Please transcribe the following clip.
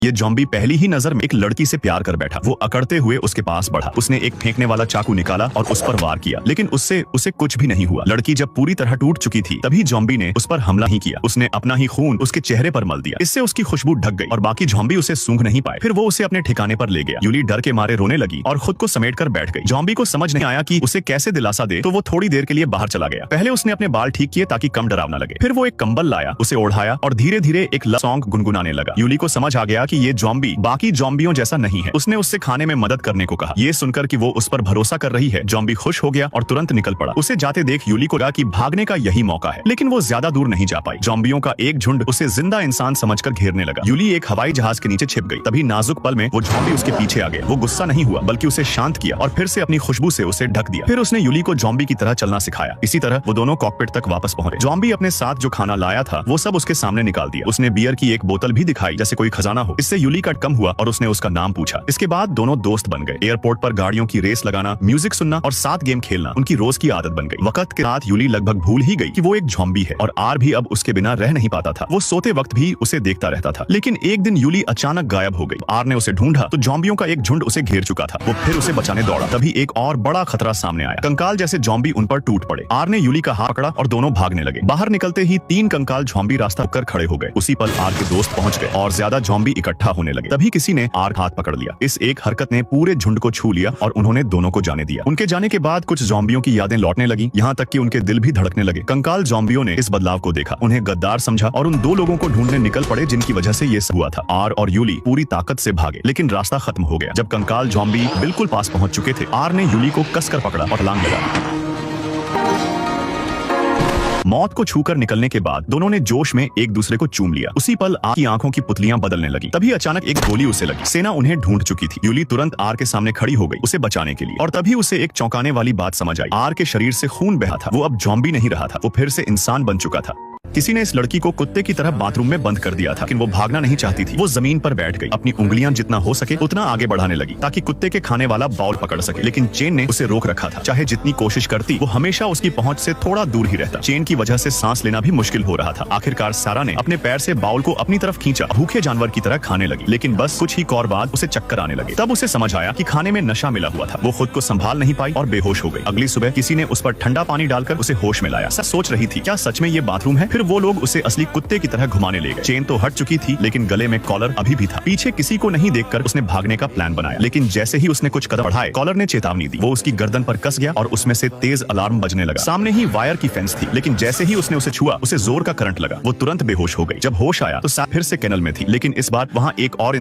ये जॉम्बी पहली ही नजर में एक लड़की से प्यार कर बैठा। वो अकड़ते हुए उसके पास बढ़ा। उसने एक फेंकने वाला चाकू निकाला और उस पर वार किया, लेकिन उससे उसे कुछ भी नहीं हुआ। लड़की जब पूरी तरह टूट चुकी थी तभी जॉम्बी ने उस पर हमला ही किया। उसने अपना ही खून उसके चेहरे पर मल दिया। इससे उसकी खुशबू ढक गई और बाकी जॉम्बी उसे सूंघ नहीं पाए। फिर वो उसे अपने ठिकाने पर ले गया। यूली डर के मारे रोने लगी और खुद को समेट कर बैठ गई। जॉम्बी को समझ नहीं आया कि उसे कैसे दिलासा दे, तो वो थोड़ी देर के लिए बाहर चला गया। पहले उसने अपने बाल ठीक किए ताकि कम डरावना लगे। फिर वो एक कंबल लाया, उसे ओढ़ाया और धीरे धीरे एक लव सॉन्ग गुनगुनाने लगा। यूली को समझ आ गया कि ये जॉम्बी बाकी जॉम्बियों जैसा नहीं है। उसने उससे खाने में मदद करने को कहा। ये सुनकर कि वो उस पर भरोसा कर रही है, जॉम्बी खुश हो गया और तुरंत निकल पड़ा। उसे जाते देख यूली को लगा कि भागने का यही मौका है, लेकिन वो ज्यादा दूर नहीं जा पाई। जॉम्बियों का एक झुंड उसे जिंदा इंसान समझकर घेरने लगा। यूली एक हवाई जहाज के नीचे छिप गई। तभी नाजुक पल में वो जॉम्बी उसके पीछे आ गए। वो गुस्सा नहीं हुआ बल्कि उसे शांत किया और फिर से अपनी खुशबू से उसे ढक दिया। फिर उसने यूली को जॉम्बी की तरह चलना सिखाया। इसी तरह वो दोनों कॉकपिट तक वापस पहुंचे। जॉम्बी अपने साथ जो खाना लाया था वो सब उसके सामने निकाल दिया। उसने बियर की एक बोतल भी दिखाई जैसे कोई खजाना हो। इससे यूली का कम हुआ और उसने उसका नाम पूछा। इसके बाद दोनों दोस्त बन गए। एयरपोर्ट पर गाड़ियों की रेस लगाना, म्यूजिक सुनना और साथ गेम खेलना उनकी रोज की आदत बन गई। वक्त के साथ यूली लगभग भूल ही गई कि वो एक जॉम्बी है और आर भी अब उसके बिना रह नहीं पाता था। वो सोते वक्त भी उसे देखता रहता था। लेकिन एक दिन यूली अचानक गायब हो गई। आर ने उसे ढूंढा तो जॉम्बियों का एक झुंड उसे घेर चुका था। वो फिर उसे बचाने दौड़ा। तभी एक और बड़ा खतरा सामने आया। कंकाल जैसे जॉम्बी उन पर टूट पड़े। आर ने यूली का हाथ पकड़ा और दोनों भागने लगे। बाहर निकलते ही 3 कंकाल जॉम्बी रास्ता कर खड़े हो गए। उसी पल आर के दोस्त पहुंच गए और ज्यादा जॉम्बी इकट्ठा होने लगे। तभी किसी ने आर हाथ पकड़ लिया। इस एक हरकत ने पूरे झुंड को छू लिया और उन्होंने दोनों को जाने दिया। उनके जाने के बाद कुछ जॉम्बियों की यादें लौटने लगी, यहाँ तक कि उनके दिल भी धड़कने लगे। कंकाल जॉम्बियों ने इस बदलाव को देखा, उन्हें गद्दार समझा और उन 2 लोगों को ढूंढने निकल पड़े जिनकी वजह से ये हुआ था। आर और यूली पूरी ताकत से भागे, लेकिन रास्ता खत्म हो गया। जब कंकाल जॉम्बी बिल्कुल पास पहुंच चुके थे, आर ने यूली को कसकर पकड़ा और लांग लगा। मौत को छूकर निकलने के बाद दोनों ने जोश में एक दूसरे को चूम लिया। उसी पल आर की आंखों की पुतलियां बदलने लगी। तभी अचानक एक गोली उसे लगी। सेना उन्हें ढूंढ चुकी थी। यूली तुरंत आर के सामने खड़ी हो गई उसे बचाने के लिए। और तभी उसे एक चौंकाने वाली बात समझ आई। आर के शरीर से खून बहा था। वो अब जॉम्बी नहीं रहा था, वो फिर से इंसान बन चुका था। किसी ने इस लड़की को कुत्ते की तरह बाथरूम में बंद कर दिया था, लेकिन वो भागना नहीं चाहती थी। वो जमीन पर बैठ गई, अपनी उंगलियां जितना हो सके उतना आगे बढ़ाने लगी ताकि कुत्ते के खाने वाला बाउल पकड़ सके। लेकिन चेन ने उसे रोक रखा था। चाहे जितनी कोशिश करती, वो हमेशा उसकी पहुंच से थोड़ा दूर ही रहता। चेन की वजह से सांस लेना भी मुश्किल हो रहा था। आखिरकार सारा ने अपने पैर से बाउल को अपनी तरफ खींचा। भूखे जानवर की तरह खाने लगी, लेकिन बस कुछ ही कौर बाद उसे चक्कर आने लगे। तब उसे समझ आया कि खाने में नशा मिला हुआ था। वो खुद को संभाल नहीं पाई और बेहोश हो गई। अगली सुबह किसी ने उस पर ठंडा पानी डालकर उसे होश में लाया। सोच रही थी क्या सच में ये बाथरूम है। फिर वो लोग उसे असली कुत्ते की तरह घुमाने ले गए। चेन तो हट चुकी थी, लेकिन गले में कॉलर अभी भी था। पीछे किसी को नहीं देखकर उसने भागने का प्लान बनाया, लेकिन जैसे ही उसने कुछ कदम बढ़ाए, कॉलर ने चेतावनी दी। वो उसकी गर्दन पर कस गया और उसमें से तेज अलार्म बजने लगा। सामने ही वायर की फेंस थी, लेकिन जैसे ही उसने उसे छुआ, उसे जोर का करंट लगा। वो तुरंत बेहोश हो गई। जब होश आया तो फिर से कैनल में थी, लेकिन इस बार वहाँ एक और